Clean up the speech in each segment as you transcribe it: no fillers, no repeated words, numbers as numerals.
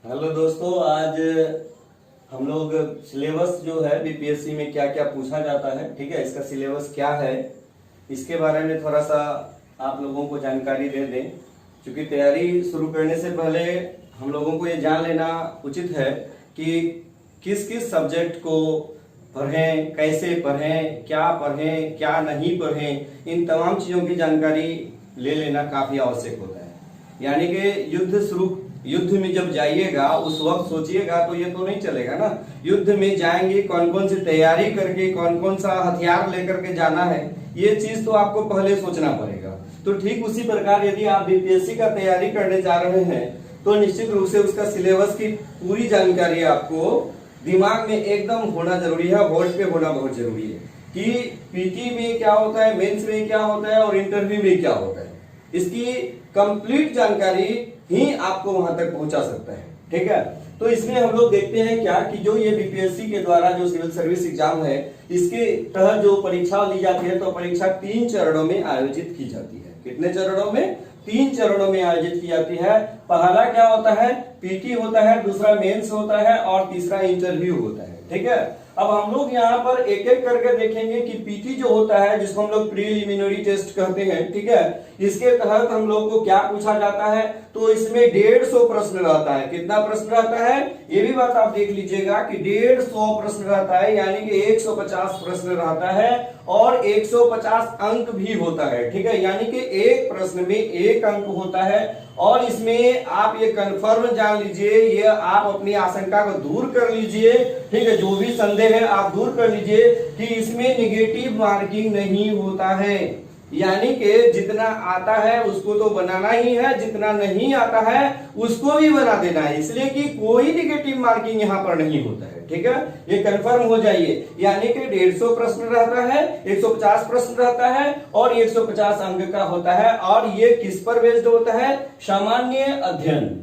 Hello दोस्तों, आज हम लोग सिलेबस जो है बीपीएससी में क्या क्या पूछा जाता है, ठीक है, इसका सिलेबस क्या है, इसके बारे में थोड़ा सा आप लोगों को जानकारी दे दें। क्योंकि तैयारी शुरू करने से पहले हम लोगों को ये जान लेना उचित है कि किस किस सब्जेक्ट को पढ़ें, कैसे पढ़ें, क्या नहीं पढ़ें, इन तमाम चीज़ों की जानकारी ले लेना काफ़ी आवश्यक होता है। यानी कि युद्ध में जब जाइएगा उस वक्त सोचिएगा तो ये तो नहीं चलेगा ना। युद्ध में जाएंगे, कौन कौन सी तैयारी करके, कौन कौन सा हथियार लेकर के जाना है, ये चीज तो आपको पहले सोचना पड़ेगा। तो ठीक उसी प्रकार यदि आप बीपीएससी का तैयारी करने जा रहे हैं तो निश्चित रूप से उसका सिलेबस की पूरी जानकारी आपको दिमाग में एकदम होना जरूरी है, होल्ड पे होना बहुत जरूरी है कि पीटी में क्या होता है, मेंस में क्या होता है और इंटरव्यू में क्या होता है। इसकी कंप्लीट जानकारी ही आपको वहां तक पहुंचा सकता है, ठीक है। तो इसमें हम लोग देखते हैं क्या कि जो ये बीपीएससी के द्वारा जो सिविल सर्विस एग्जाम है, इसके तहत जो परीक्षा ली जाती है, तो परीक्षा 3 चरणों में आयोजित की जाती है। कितने चरणों में? 3 चरणों में आयोजित की जाती है। पहला क्या होता है? पीटी होता है, दूसरा मेंस होता है और तीसरा इंटरव्यू होता है, ठीक है। अब हम लोग यहाँ पर एक एक करके देखेंगे कि पीटी जो होता है, जिसको हम लोग प्रीलिमिनरी टेस्ट कहते हैं, ठीक है, इसके तहत हम लोग को क्या पूछा जाता है, तो इसमें 150 प्रश्न रहता है। कितना प्रश्न रहता है ये भी बात आप देख लीजिएगा कि 150 प्रश्न रहता है, यानी कि 150 प्रश्न रहता है और 150 अंक भी होता है, ठीक है। यानी कि एक प्रश्न में 1 अंक होता है और इसमें आप ये कंफर्म जान लीजिए, ये आप अपनी आशंका को दूर कर लीजिए, ठीक है, जो भी संदेह है आप दूर कर लीजिए कि इसमें नेगेटिव मार्किंग नहीं होता है। यानी कि जितना आता है उसको तो बनाना ही है, जितना नहीं आता है उसको भी बना देना है, इसलिए कि कोई नेगेटिव मार्किंग यहाँ पर नहीं होता है, ठीक है। ये कंफर्म हो जाइए। यानी कि 150 प्रश्न रहता है, 150 प्रश्न रहता है और 150 अंक का होता है। और ये किस पर बेस्ड होता है? सामान्य अध्ययन,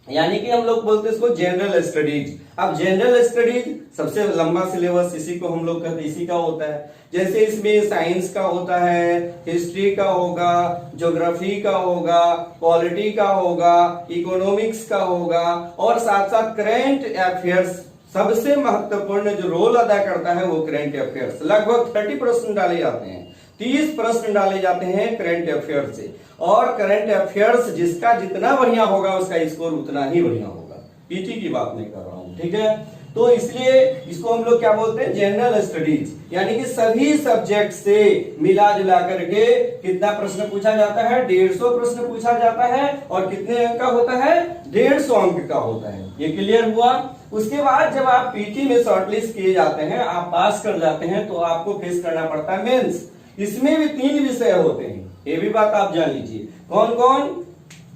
यानी कि हम लोग बोलते हैं इसको जनरल स्टडीज। अब जनरल स्टडीज सबसे लंबा सिलेबस इसी को हम लोग कहते हैं, इसी का होता है। जैसे इसमें साइंस का होता है, हिस्ट्री का होगा, ज्योग्राफी का होगा, पॉलिटी का होगा, इकोनॉमिक्स का होगा और साथ साथ करंट अफेयर्स। सबसे महत्वपूर्ण जो रोल अदा करता है वो करंट अफेयर्स। लगभग 30 प्रश्न डाले जाते हैं, 30 प्रश्न डाले जाते हैं करंट अफेयर्स से। और करंट अफेयर्स जिसका जितना बढ़िया होगा उसका स्कोर उतना ही बढ़िया होगा। पीटी की बात नहीं कर रहा हूं, ठीक है। तो इसलिए इसको हम लोग क्या बोलते हैं? General studies. यानी कि सभी सब्जेक्ट से मिला जुला करके कितना प्रश्न पूछा जाता है? 150 प्रश्न पूछा जाता है और कितने अंक का होता है? 150 अंक का होता है। ये क्लियर हुआ। उसके बाद जब आप पीटी में शॉर्टलिस्ट किए जाते हैं, आप पास कर जाते हैं, तो आपको फेस करना पड़ता है मेंस। इसमें भी 3 विषय होते हैं, ये भी बात आप जान लीजिए। कौन कौन?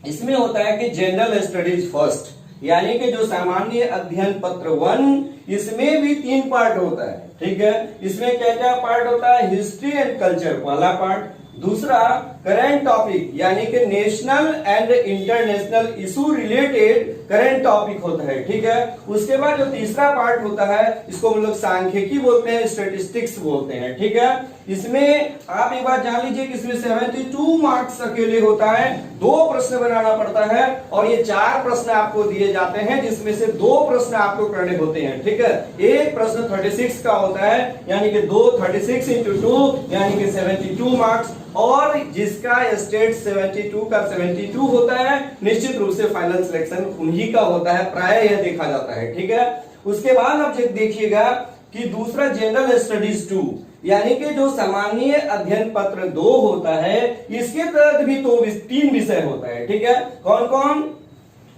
इसमें होता है कि जनरल स्टडीज फर्स्ट, यानी कि जो सामान्य अध्ययन पत्र 1, इसमें भी 3 पार्ट होता है, ठीक है। इसमें क्या क्या पार्ट होता है? हिस्ट्री एंड कल्चर पहला पार्ट, दूसरा करंट टॉपिक यानी कि national and international issue related current topic होता है, ठीक है। उसके बाद जो तीसरा पार्ट होता है इसको हम लोग सांख्यिकी बोलते हैं, स्टैटिस्टिक्स बोलते हैं, ठीक है। इसमें आप एक बात जान लीजिए कि इसमें 72 मार्क्स अकेले होता है, 2 प्रश्न बनाना पड़ता है और ये 4 प्रश्न आपको दिए जाते हैं, जिसमें से 2 प्रश्न आपको करने होते हैं, ठीक है। एक प्रश्न 36 का होता है, यानी कि 36 × 2 यानी कि 72 मार्क्स। और जिसका स्टेट 72 का 72 होता है, निश्चित रूप से फाइनल सिलेक्शन उन्हीं का होता है, प्राय यह देखा जाता है, ठीक है। उसके बाद आप देखिएगा कि दूसरा जनरल स्टडीज 2, यानी कि जो सामान्य अध्ययन पत्र 2 होता है, इसके तहत भी तो 3 विषय होता है, ठीक है। कौन कौन?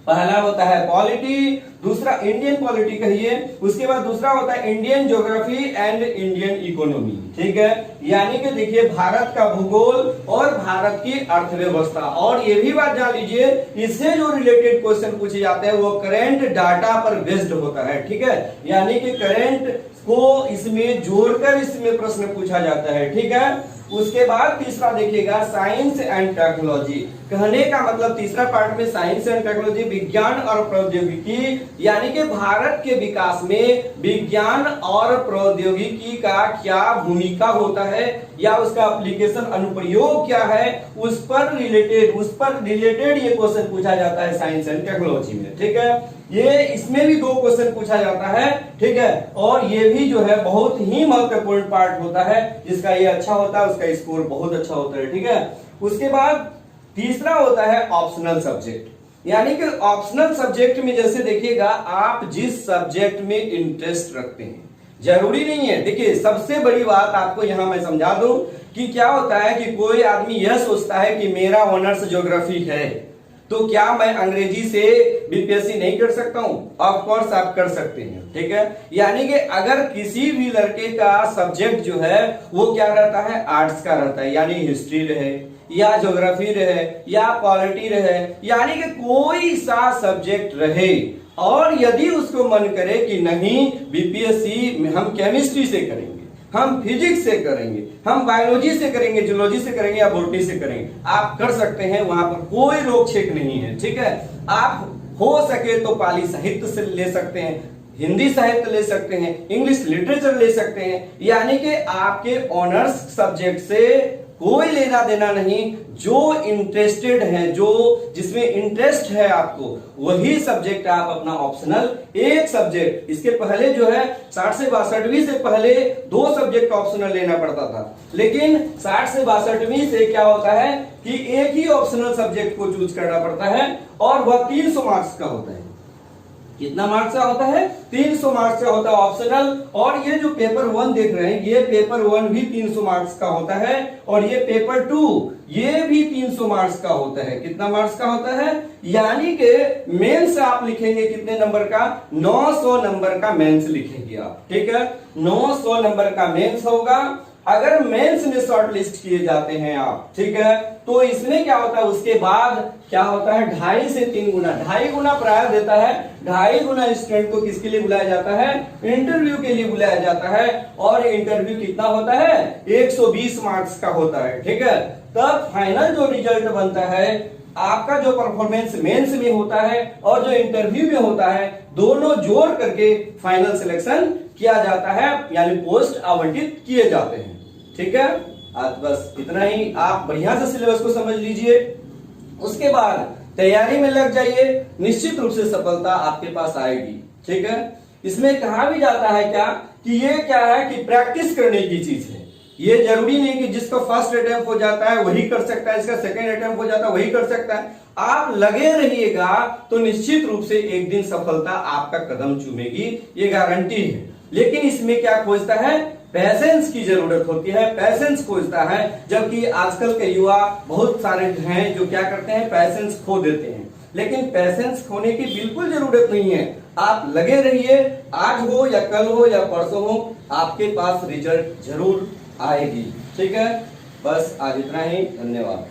पहला होता है पॉलिटी, दूसरा इंडियन पॉलिटी कहिए, उसके बाद दूसरा होता है Indian geography and Indian economy, ठीक है। यानी कि देखिए भारत का भूगोल और भारत की अर्थव्यवस्था। और ये भी बात जान लीजिए, इससे जो रिलेटेड क्वेश्चन पूछे जाते हैं वो करंट डाटा पर बेस्ड होता है, ठीक है। यानी कि करंट को इसमें जोड़कर इसमें प्रश्न पूछा जाता है, ठीक है। उसके बाद तीसरा देखिएगा साइंस एंड टेक्नोलॉजी। कहने का मतलब तीसरा पार्ट में साइंस एंड टेक्नोलॉजी, विज्ञान और प्रौद्योगिकी, यानी कि भारत के विकास में विज्ञान और प्रौद्योगिकी का क्या भूमिका होता है या उसका एप्लीकेशन अनुप्रयोग क्या है, उस पर रिलेटेड ये क्वेश्चन पूछा जाता है साइंस एंड टेक्नोलॉजी में। ठीक है, ये इसमें भी 2 क्वेश्चन पूछा जाता है। ठीक है, और ये भी जो है बहुत ही महत्वपूर्ण पार्ट होता है, जिसका ये अच्छा होता है उसका स्कोर बहुत अच्छा होता है। ठीक है, उसके बाद तीसरा होता है ऑप्शनल सब्जेक्ट, यानी कि ऑप्शनल सब्जेक्ट में जैसे देखिएगा आप जिस सब्जेक्ट में इंटरेस्ट रखते हैं, जरूरी नहीं है। देखिए सबसे बड़ी बात आपको यहां मैं समझा दूं कि क्या होता है कि कोई आदमी यह सोचता है कि मेरा ऑनर्स ज्योग्राफी है तो क्या मैं अंग्रेजी से बीपीएससी नहीं कर सकता हूं? ऑफ कोर्स आप कर सकते हैं। ठीक है, यानी कि अगर किसी भी लड़के का सब्जेक्ट जो है वो क्या रहता है, आर्ट्स का रहता है, यानी हिस्ट्री रहे या ज्योग्राफी रहे या पॉलिटी रहे, यानी कि कोई सा सब्जेक्ट रहे, और यदि उसको मन करे कि नहीं बीपीएससी हम केमिस्ट्री से करेंगे, हम फिजिक्स से करेंगे, हम बायोलॉजी से करेंगे, जूलॉजी से करेंगे या बॉटनी से करेंगे, आप कर सकते हैं, वहां पर कोई रोक छेक नहीं है। ठीक है, आप हो सके तो पाली साहित्य से ले सकते हैं, हिंदी साहित्य ले सकते हैं, इंग्लिश लिटरेचर ले सकते हैं, यानी कि आपके ऑनर्स सब्जेक्ट से कोई लेना देना नहीं। जो इंटरेस्टेड है, जो जिसमें इंटरेस्ट है आपको, वही सब्जेक्ट आप अपना ऑप्शनल एक सब्जेक्ट, इसके पहले जो है 60 से 62वीं से पहले 2 सब्जेक्ट ऑप्शनल लेना पड़ता था, लेकिन 60 से 62वीं से क्या होता है कि एक ही ऑप्शनल सब्जेक्ट को चूज करना पड़ता है, और वह 300 मार्क्स का होता है। कितना मार्क्स का होता है? 300 मार्क्स का होता है ऑप्शनल। और ये जो पेपर 1 देख रहे हैं, ये पेपर 1 भी 300 मार्क्स का होता है, और ये पेपर 2 ये भी 300 मार्क्स का होता है। कितना मार्क्स का होता है? यानी कि मेंस आप लिखेंगे कितने नंबर का? 900 नंबर का मेंस लिखेंगे आप। ठीक है, 900 नंबर का मेंस होगा। अगर मेंस में शॉर्ट लिस्ट किए जाते हैं आप, ठीक है, तो इसमें क्या होता है, उसके बाद क्या होता है, 2.5 से 3 गुना, 2.5 गुना प्रायर देता है, 2.5 गुना स्टूडेंट को किसके लिए बुलाया जाता है? इंटरव्यू के लिए बुलाया जाता है। और इंटरव्यू कितना होता है? 120 मार्क्स का होता है। ठीक है, तब फाइनल जो रिजल्ट बनता है, आपका जो परफॉर्मेंस मेंस में होता है और जो इंटरव्यू में होता है, दोनों जोड़ करके फाइनल सिलेक्शन किया जाता है, यानी पोस्ट आवंटित किए जाते हैं। ठीक है, आज बस इतना ही। आप बढ़िया से सिलेबस को समझ लीजिए, उसके बाद तैयारी में लग जाइए, निश्चित रूप से सफलता आपके पास आएगी। ठीक है, इसमें कहा भी जाता है क्या कि ये क्या है कि प्रैक्टिस करने की चीज है। ये जरूरी नहीं कि जिसका फर्स्ट अटेम्प्ट हो जाता है वही कर सकता है, इसका सेकंड अटेम्प्ट हो जाता है वही कर सकता है। आप लगे रहिएगा तो निश्चित रूप से एक दिन सफलता आपका कदम चूमेगी, ये गारंटी है। लेकिन इसमें क्या खोजता है? पैसेंस की जरूरत होती है, पैसेंस खोजता है। जबकि आजकल के युवा बहुत सारे हैं जो क्या करते हैं, पैसेंस खो देते हैं। लेकिन पैसेंस खोने की बिल्कुल जरूरत नहीं है, आप लगे रहिए, आज हो या कल हो या परसों हो, आपके पास रिजल्ट जरूर आएगी। ठीक है, बस आज इतना ही, धन्यवाद।